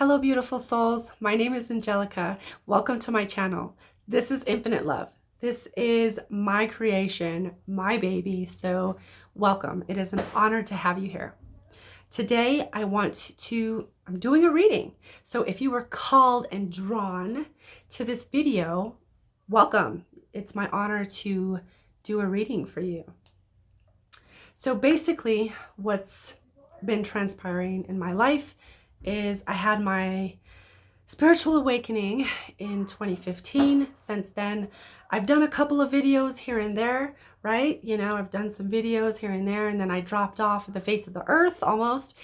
Hello, beautiful souls. My name is Angelica. Welcome to my channel. This is Infinite Love. This is my creation, my baby. So welcome. It is an honor to have you here. Today, I'm doing a reading. So if you were called and drawn to this video, welcome. It's my honor to do a reading for you. So basically, what's been transpiring in my life is I had my spiritual awakening in 2015. Since then, I've done a couple of videos here and there, right? You know, I've done some videos here and there, and then I dropped off the face of the earth almost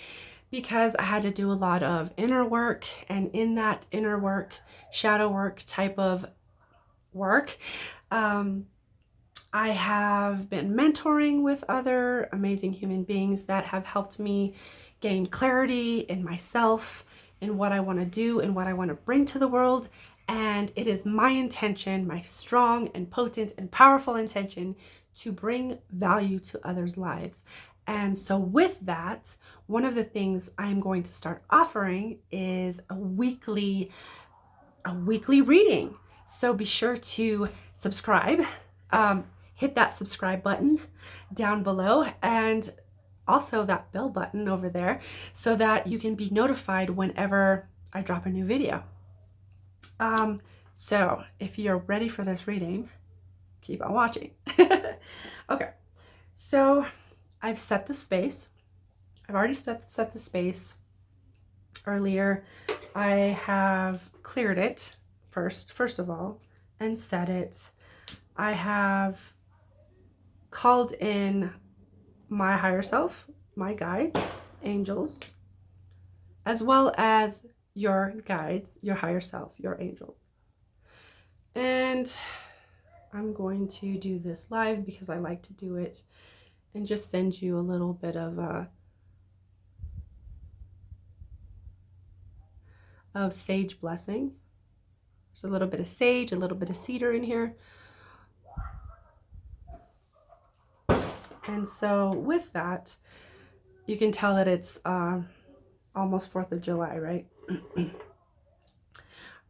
because I had to do a lot of inner work. And in that inner work, shadow work type of work, I have been mentoring with other amazing human beings that have helped me gain clarity in myself, in what I want to do and what I want to bring to the world. And it is my intention, my strong and potent and powerful intention, to bring value to others' lives. And so with that, one of the things I'm going to start offering is a weekly reading. So be sure to subscribe. Hit that subscribe button down below and also that bell button over there so that you can be notified whenever I drop a new video. So if you're ready for this reading, keep on watching. Okay, so I've set the space. I've already set the space earlier. I have cleared it first of all, and set it. I have called in my higher self, my guides, angels, as well as your guides, your higher self, your angels. And I'm going to do this live because I like to do it and just send you a little bit of sage blessing. There's a little bit of sage, a little bit of cedar in here. And so with that, you can tell that it's almost 4th of July, right?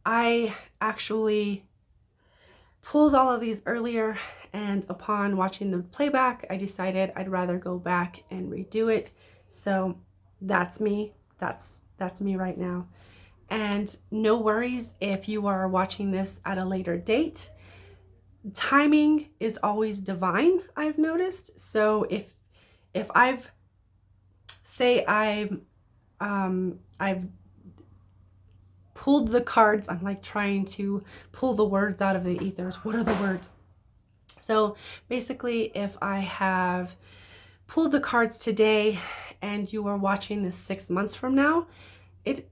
I actually pulled all of these earlier, and upon watching the playback, I decided I'd rather go back and redo it. So that's me. That's me right now. And no worries if you are watching this at a later date. Timing is always divine, I've noticed. So if I've pulled the cards, I'm like trying to pull the words out of the ethers. What are the words? So basically, if I have pulled the cards today and you are watching this 6 months from now, it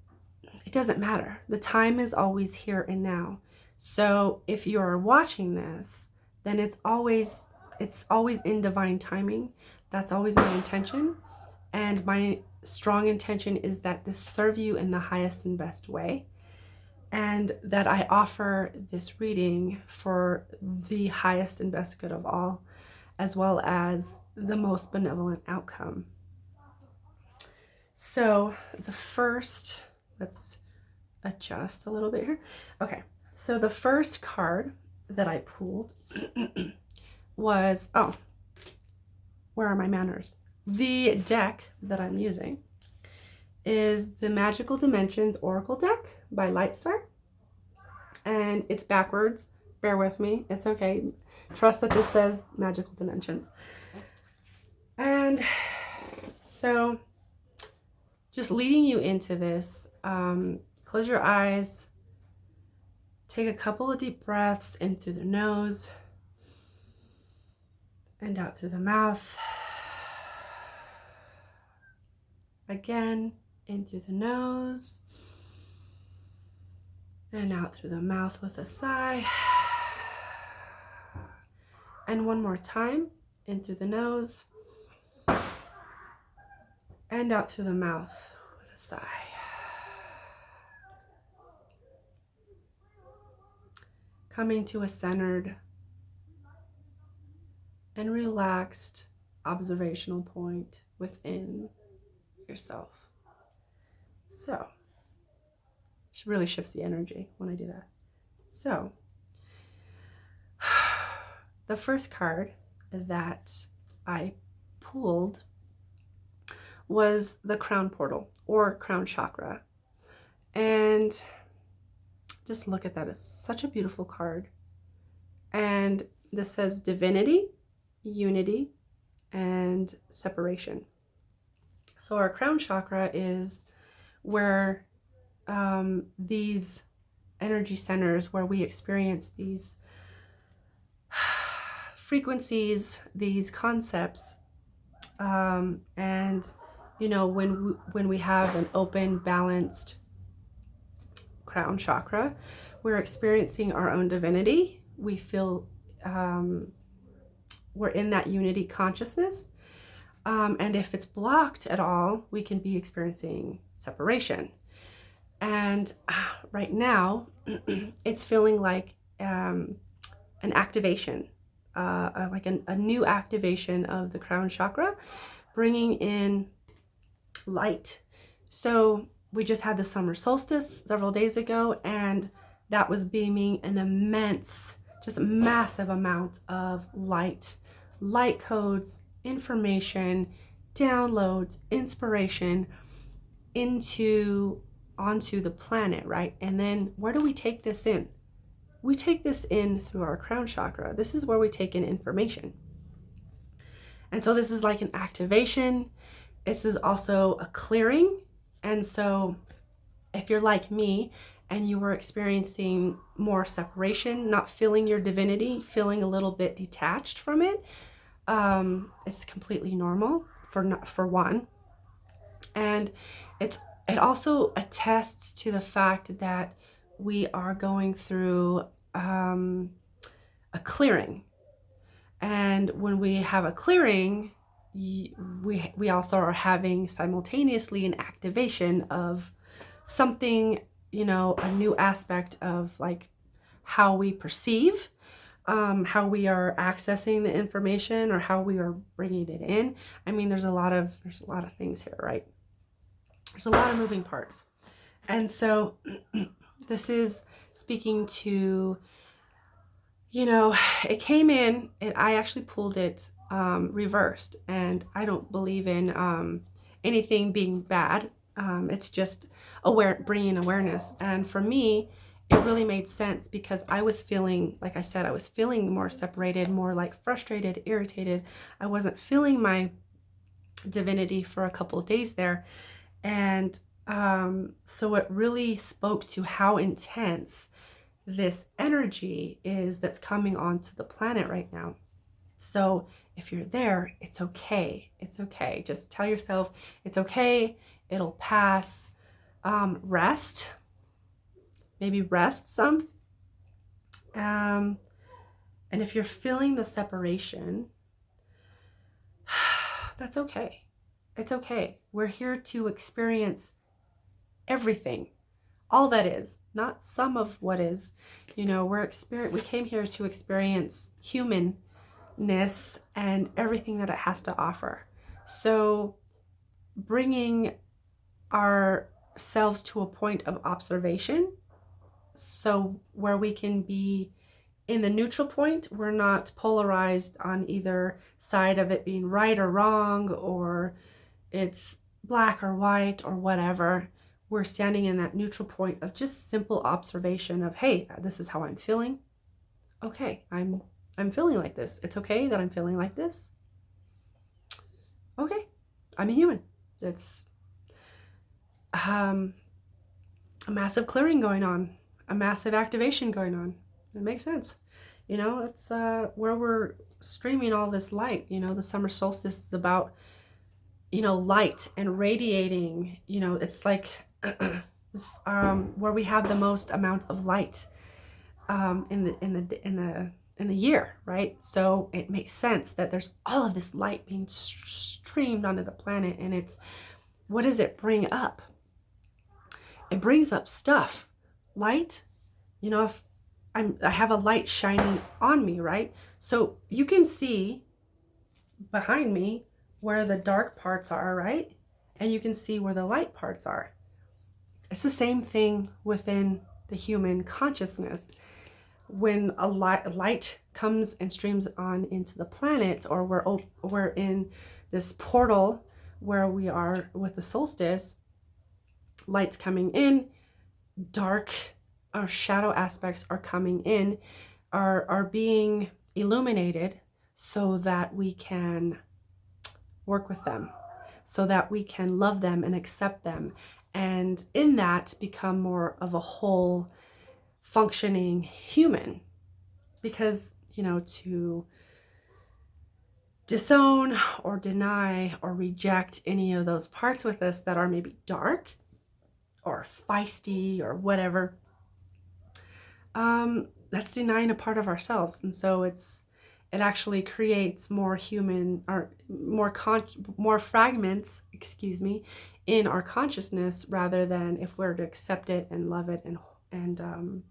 doesn't matter. The time is always here and now. So if you're watching this, then it's always in divine timing. That's always my intention. And my strong intention is that this serve you in the highest and best way, and that I offer this reading for the highest and best good of all, as well as the most benevolent outcome. So the first, let's adjust a little bit here. Okay, so the first card that I pulled was, oh, where are my manners? The deck that I'm using is the Magical Dimensions Oracle deck by LightStar. And it's backwards. Bear with me. It's okay. Trust that this says Magical Dimensions. And so just leading you into this, close your eyes. Take a couple of deep breaths in through the nose and out through the mouth. Again, in through the nose and out through the mouth with a sigh. And one more time, in through the nose and out through the mouth with a sigh. Coming to a centered and relaxed observational point within yourself. So It really shifts the energy when I do that. So the first card that I pulled was the crown portal or crown chakra. And just look at that. It's such a beautiful card. And this says divinity, unity, and separation. So our crown chakra is where these energy centers, where we experience these frequencies, these concepts, and you know, when we have an open, balanced crown chakra, we're experiencing our own divinity. We feel we're in that unity consciousness. And if it's blocked at all, we can be experiencing separation. And right now, it's feeling like an activation, like a new activation of the crown chakra, bringing in light. So we just had the summer solstice several days ago, and that was beaming an immense, just massive amount of light codes, information, downloads, inspiration onto the planet, right? And then where do we take this in? We take this in through our crown chakra. This is where we take in information. And so this is like an activation. This is also a clearing. And so if you're like me and you were experiencing more separation, not feeling your divinity, feeling a little bit detached from it, it's completely normal for one. And it also attests to the fact that we are going through a clearing. And when we have a clearing, we also are having simultaneously an activation of something, you know, a new aspect of like how we perceive, how we are accessing the information, or how we are bringing it in. I mean, there's a lot of things here, right? There's a lot of moving parts. And so this is speaking to, you know, it came in and I actually pulled it reversed, and I don't believe in anything being bad. It's just bringing awareness. And for me, it really made sense because I was feeling, like I said, I was feeling more separated, more like frustrated, irritated. I wasn't feeling my divinity for a couple of days there. And so it really spoke to how intense this energy is that's coming onto the planet right now. So if you're there, it's okay. It's okay. Just tell yourself it's okay. It'll pass. Rest. Maybe rest some. And if you're feeling the separation, that's okay. It's okay. We're here to experience everything. All that is, not some of what is. You know, we came here to experience humanness and everything that it has to offer. So bringing ourselves to a point of observation, so where we can be in the neutral point, we're not polarized on either side of it being right or wrong, or it's black or white or whatever. We're standing in that neutral point of just simple observation of, hey, this is how I'm feeling. Okay, I'm feeling like this. It's okay that I'm feeling like this. Okay, I'm a human. It's a massive clearing going on, a massive activation going on. It makes sense. You know, it's where we're streaming all this light. You know, the summer solstice is about, you know, light and radiating. You know, it's like where we have the most amount of light in the year, right? So it makes sense that there's all of this light being streamed onto the planet. And it's, what does it bring up? It brings up stuff. Light, you know, if I have a light shining on me, right? So you can see behind me where the dark parts are, right? And you can see where the light parts are. It's the same thing within the human consciousness. When a light comes and streams on into the planet, or we're in this portal where we are with the solstice, light's coming in, dark or shadow aspects are coming in, are being illuminated so that we can work with them, so that we can love them and accept them, and in that become more of a whole functioning human. Because, you know, to disown or deny or reject any of those parts with us that are maybe dark or feisty or whatever, that's denying a part of ourselves. And so it actually creates more human, or more fragments, in our consciousness, rather than if we're to accept it and love it. And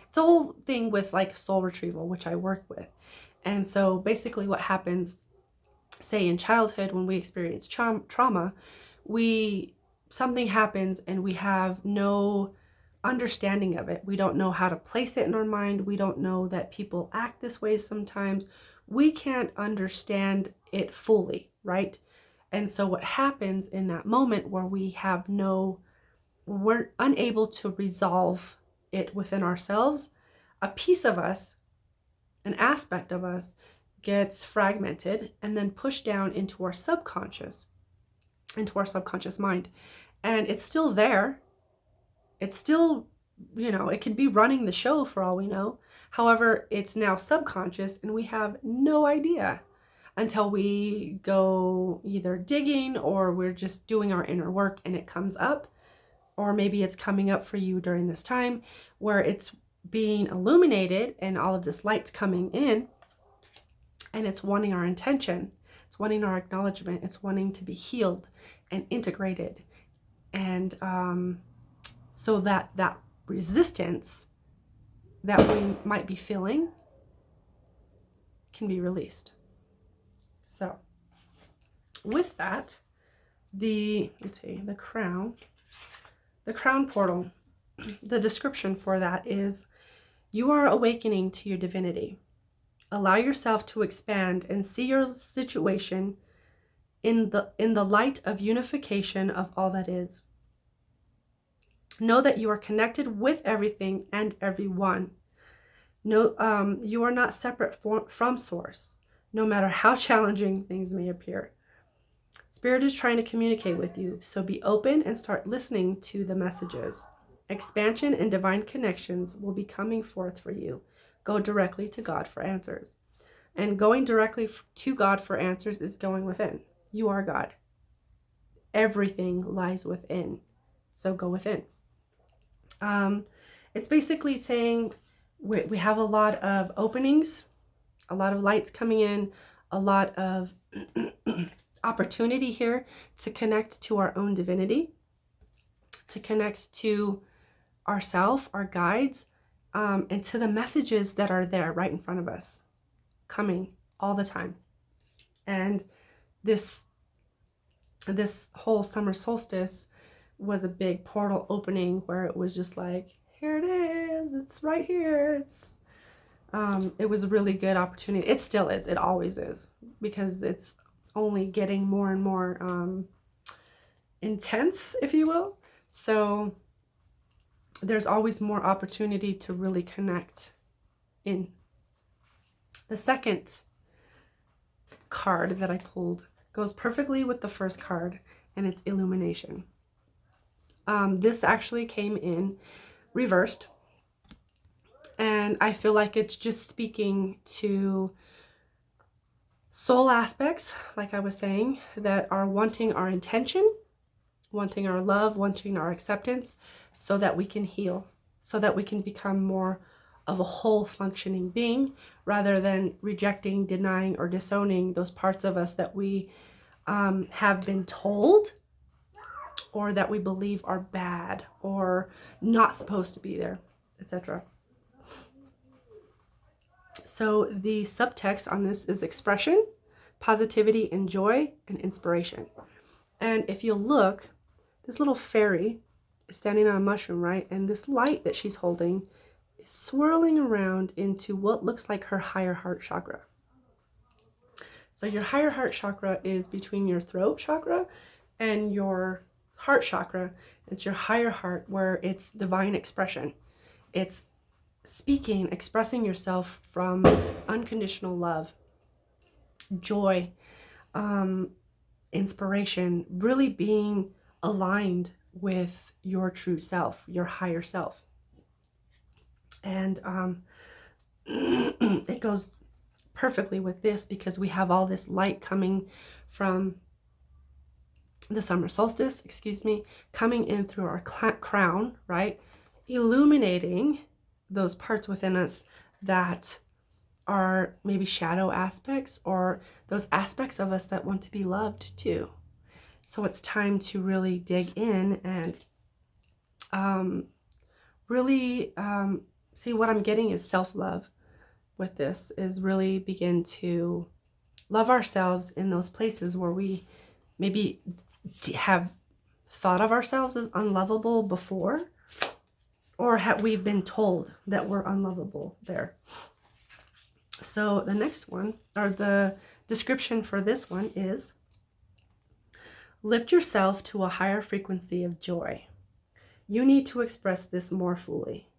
it's a whole thing with like soul retrieval, which I work with. And so basically what happens, say in childhood, when we experience trauma, something happens and we have no understanding of it. We don't know how to place it in our mind. We don't know that people act this way sometimes. We can't understand it fully, right? And so what happens in that moment where we're unable to resolve it within ourselves, a piece of us, an aspect of us, gets fragmented and then pushed down into our subconscious mind. And it's still there. It's still, it could be running the show for all we know. However, it's now subconscious and we have no idea until we go either digging or we're just doing our inner work and it comes up. Or maybe it's coming up for you during this time where it's being illuminated and all of this light's coming in, and it's wanting our intention. It's wanting our acknowledgement. It's wanting to be healed and integrated. And so that resistance that we might be feeling can be released. So with that, the crown portal, the description for that is, you are awakening to your divinity. Allow yourself to expand and see your situation in the light of unification of all that is. Know that you are connected with everything and everyone. No, you are not separate from source, no matter how challenging things may appear. Spirit is trying to communicate with you, so be open and start listening to the messages. Expansion and divine connections will be coming forth for you. Go directly to God for answers. And going directly to God for answers is going within. You are God. Everything lies within. So go within. It's basically saying we have a lot of openings, a lot of lights coming in, a lot of opportunity here to connect to our own divinity, to connect to ourself, our guides, and to the messages that are there right in front of us, coming all the time. And this whole summer solstice was a big portal opening where it was just like, here it is, it's right here. It was a really good opportunity. It still is, it always is, because it's only getting more and more intense, if you will. So there's always more opportunity to really connect in. The second card that I pulled goes perfectly with the first card, and it's illumination. This actually came in reversed, and I feel like it's just speaking to soul aspects, like I was saying, that are wanting our intention, wanting our love, wanting our acceptance, so that we can heal, so that we can become more of a whole functioning being, rather than rejecting, denying, or disowning those parts of us that we have been told, or that we believe are bad or not supposed to be there, etc. So the subtext on this is expression, positivity, and joy, and inspiration. And if you look, this little fairy is standing on a mushroom, right? And this light that she's holding is swirling around into what looks like her higher heart chakra. So your higher heart chakra is between your throat chakra and your heart chakra. It's your higher heart, where it's divine expression. It's speaking, expressing yourself from unconditional love, joy, inspiration, really being aligned with your true self, your higher self. And it goes perfectly with this because we have all this light coming from the summer solstice, coming in through our crown, right? Illuminating those parts within us that are maybe shadow aspects, or those aspects of us that want to be loved too. So it's time to really dig in and really see what I'm getting is self-love with this, is really begin to love ourselves in those places where we maybe have thought of ourselves as unlovable before, or we've been told that we're unlovable there. So the next one, or the description for this one, is lift yourself to a higher frequency of joy. You need to express this more fully.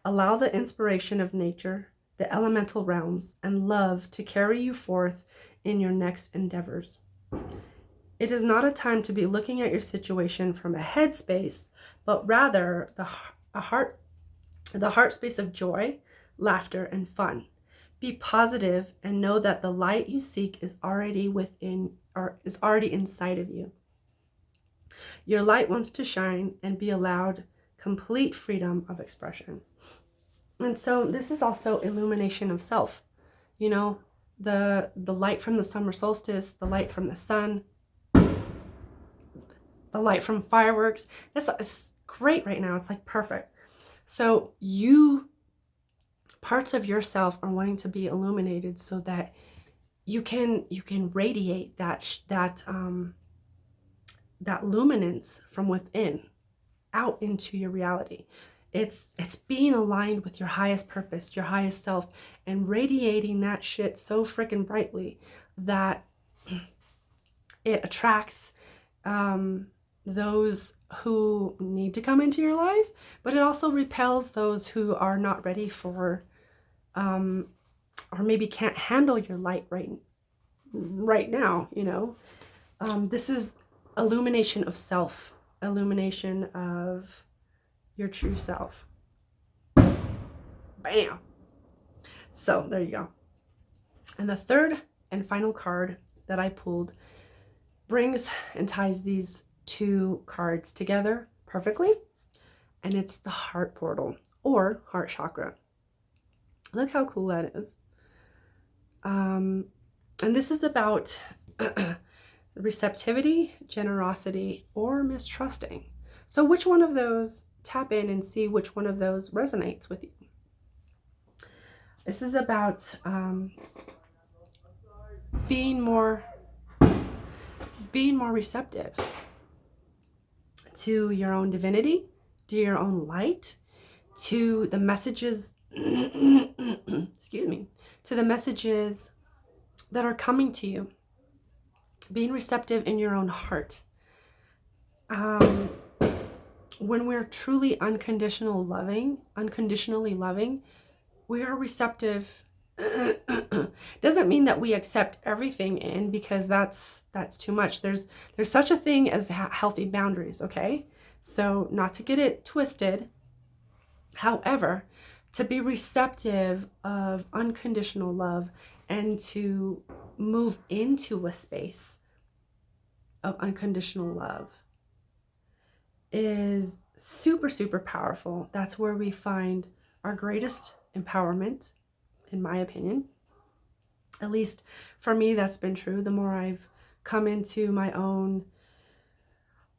Allow the inspiration of nature, the elemental realms, and love to carry you forth in your next endeavors. It is not a time to be looking at your situation from a head space, but rather the heart space of joy, laughter, and fun. Be positive and know that the light you seek is already within, or is already inside of you. Your light wants to shine and be allowed complete freedom of expression. And so this is also illumination of self. You know, the light from the summer solstice, the light from the sun, the light from fireworks. It's great right now. It's like perfect. So parts of yourself are wanting to be illuminated so that you can radiate that luminance from within out into your reality. It's being aligned with your highest purpose, your highest self, and radiating that shit so freaking brightly that it attracts those who need to come into your life, but it also repels those who are not ready for or maybe can't handle your light right now, you know. This is illumination of self, illumination of your true self. Bam. So there you go. And the third and final card that I pulled brings and ties these two cards together perfectly, and it's the heart portal, or heart chakra. Look how cool that is. And this is about receptivity, generosity, or mistrusting. So which one of those, tap in and see which one of those resonates with you. This is about being more receptive to your own divinity, to your own light, to the messages excuse me, to the messages that are coming to you. Being receptive in your own heart. When we're truly unconditionally loving, we are receptive. Doesn't mean that we accept everything in, because that's too much. There's such a thing as healthy boundaries, okay? So not to get it twisted. However, to be receptive of unconditional love and to move into a space of unconditional love is super, super powerful. That's where we find our greatest empowerment, in my opinion. At least for me, that's been true. The more I've come into my own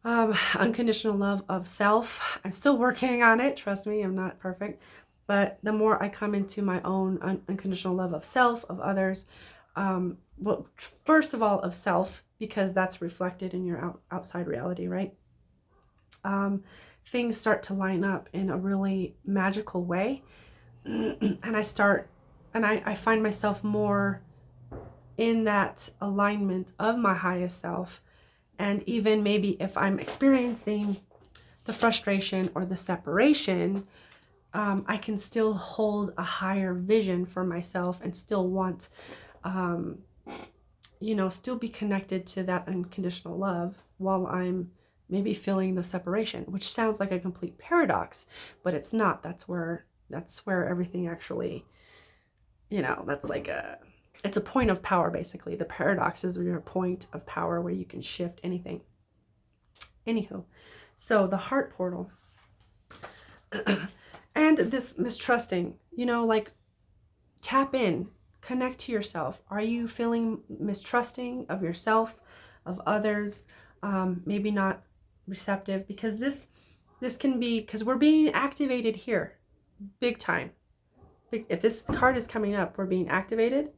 unconditional love of self, I'm still working on it. Trust me, I'm not perfect. But the more I come into my own unconditional love of self, of others, well, first of all, of self, because that's reflected in your outside reality, right? things start to line up in a really magical way. And I find myself more in that alignment of my highest self. And even maybe if I'm experiencing the frustration or the separation, I can still hold a higher vision for myself and still want, still be connected to that unconditional love while I'm maybe feeling the separation, which sounds like a complete paradox, but it's not. That's where everything actually, it's a point of power, basically. The paradox is your point of power where you can shift anything. Anywho, so the heart portal and this mistrusting, tap in, connect to yourself. Are you feeling mistrusting of yourself, of others? Maybe not receptive, because this can be, because we're being activated here big time. If this card is coming up, we're being activated,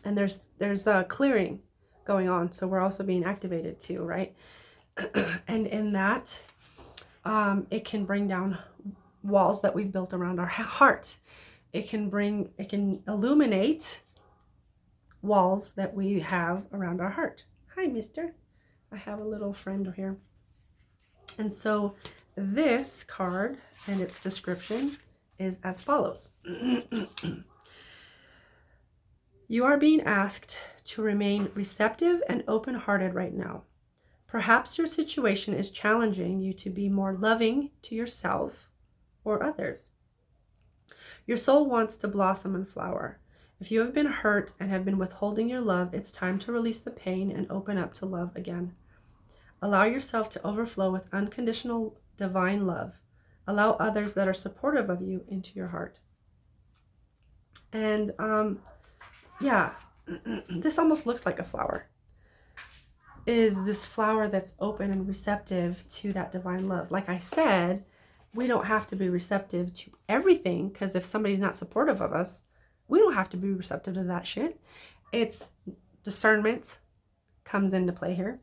and there's a clearing going on, so we're also being activated too, right? And in that, it can bring down walls that we've built around our heart. It can illuminate walls that we have around our heart. Hi, mister. I have a little friend here. And so this card and its description is as follows. You are being asked to remain receptive and open-hearted right now. Perhaps your situation is challenging you to be more loving to yourself or others. Your soul wants to blossom and flower. If you have been hurt and have been withholding your love, it's time to release the pain and open up to love again. Allow yourself to overflow with unconditional divine love. Allow others that are supportive of you into your heart. And this almost looks like a flower. Is this flower that's open and receptive to that divine love. Like I said, we don't have to be receptive to everything, because if somebody's not supportive of us, we don't have to be receptive to that shit. It's discernment comes into play here,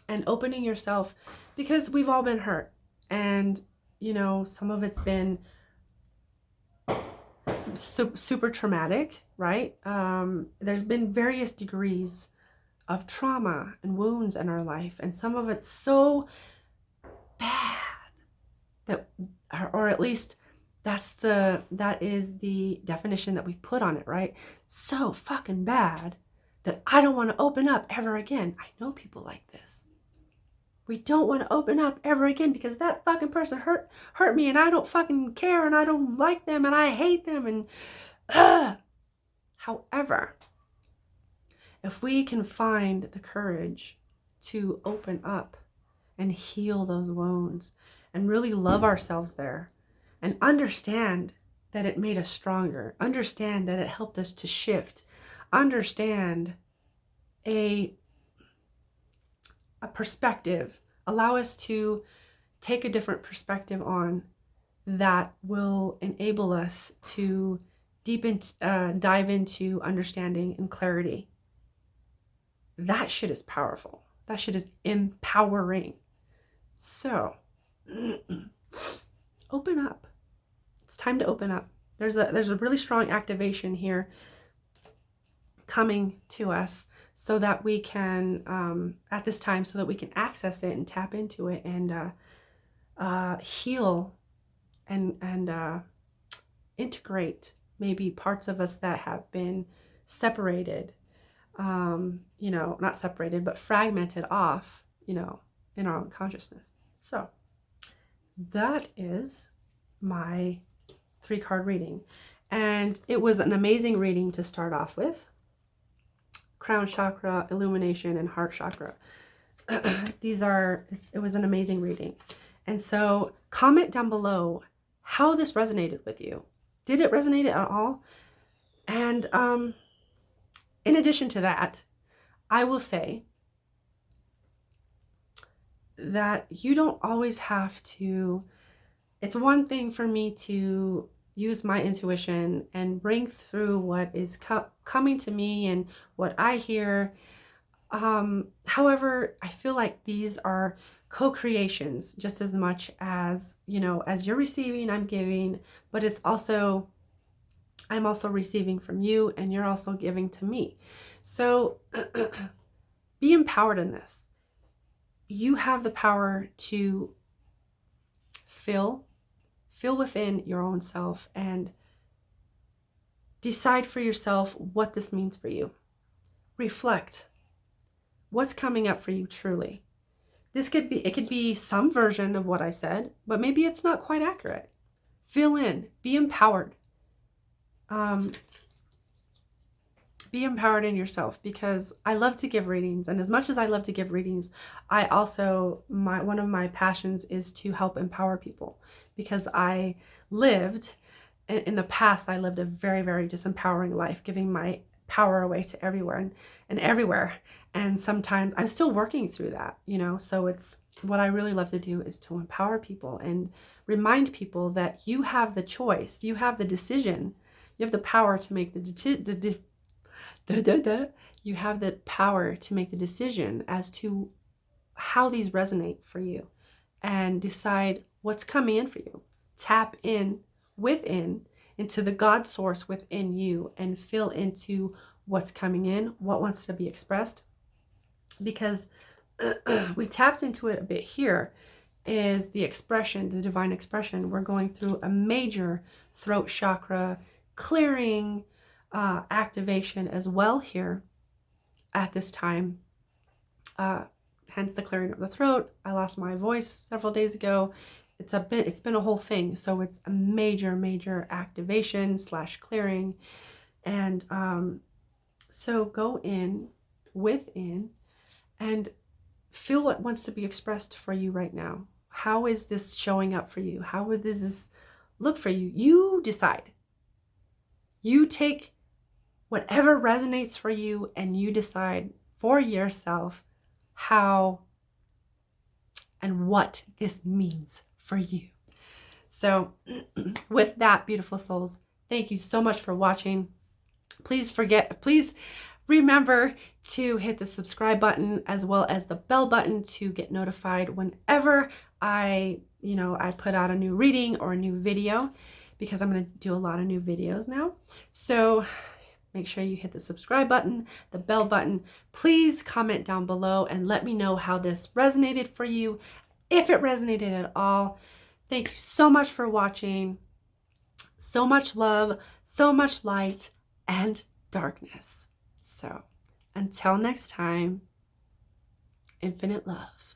and opening yourself, because we've all been hurt, and some of it's been super traumatic, right? There's been various degrees of trauma and wounds in our life, and some of it's so bad that, or at least that is the definition that we've put on it, right? So fucking bad that I don't want to open up ever again. I know people like this. We don't want to open up ever again because that fucking person hurt me, and I don't fucking care, and I don't like them, and I hate them, and however, if we can find the courage to open up and heal those wounds and really love ourselves there, and understand that it made us stronger, understand that it helped us to shift, understand a perspective, allow us to take a different perspective on, that will enable us to dive into understanding and clarity. That shit is powerful. That shit is empowering. So open up. It's time to open up. There's a really strong activation here coming to us, so that we can at this time, so that we can access it and tap into it and heal and integrate maybe parts of us that have been separated, not separated, but fragmented off, in our own consciousness. So that is my 3-card reading. And it was an amazing reading to start off with. Crown chakra, illumination, and heart chakra. It was an amazing reading. And so comment down below how this resonated with you. Did it resonate at all? And in addition to that, I will say that you don't always have to, it's one thing for me to use my intuition and bring through what is coming to me and what I hear. However, I feel like these are co-creations just as much as, you know, as you're receiving, I'm giving, but it's also, I'm also receiving from you and you're also giving to me. So be empowered in this. You have the power to feel within your own self and decide for yourself what this means for you. Reflect. What's coming up for you truly? It could be some version of what I said, but maybe it's not quite accurate. Fill in, be empowered. Be empowered in yourself, because I love to give readings, and as much as I love to give readings, I also, one of my passions is to help empower people, because I lived, in the past, I lived a very, very disempowering life, giving my power away to everywhere and everywhere. And sometimes I'm still working through that, you know, so it's what I really love to do is to empower people and remind people that you have the choice, you have the decision, you have the power to make you have the power to make the decision as to how these resonate for you and decide what's coming in for you. Tap in within into the God source within you and feel into what's coming in, what wants to be expressed. Because we tapped into it a bit here, is the expression, the divine expression. We're going through a major throat chakra clearing activation as well here at this time. Hence the clearing of the throat. I lost my voice several days ago. It's been a whole thing. So it's a major activation / clearing. And so go in within and feel what wants to be expressed for you right now. How is this showing up for you? How does this look for you? You decide. You take whatever resonates for you and you decide for yourself how and what this means for you. So with that, beautiful souls, thank you so much for watching. Please remember to hit the subscribe button as well as the bell button to get notified whenever I put out a new reading or a new video, because I'm going to do a lot of new videos now. So make sure you hit the subscribe button, the bell button. Please comment down below and let me know how this resonated for you, if it resonated at all. Thank you so much for watching. So much love, so much light and darkness. So until next time, infinite love.